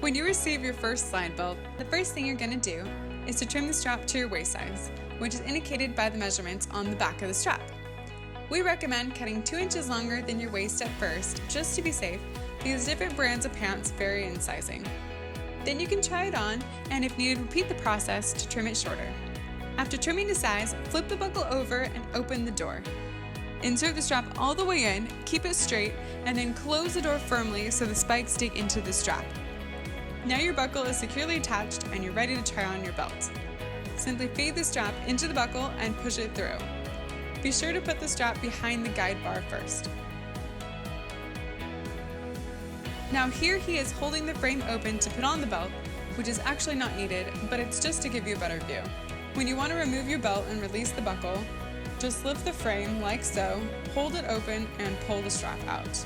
When you receive your first slide belt, the first thing you're going to do is to trim the strap to your waist size, which is indicated by the measurements on the back of the strap. We recommend cutting 2 inches longer than your waist at first, just to be safe, because different brands of pants vary in sizing. Then you can try it on, and if needed, repeat the process to trim it shorter. After trimming to size, flip the buckle over and open the door. Insert the strap all the way in, keep it straight, and then close the door firmly so the spikes dig into the strap. Now your buckle is securely attached and you're ready to try on your belt. Simply feed the strap into the buckle and push it through. Be sure to put the strap behind the guide bar first. Now here he is holding the frame open to put on the belt, which is actually not needed, but it's just to give you a better view. When you want to remove your belt and release the buckle, just lift the frame like so, hold it open, and pull the strap out.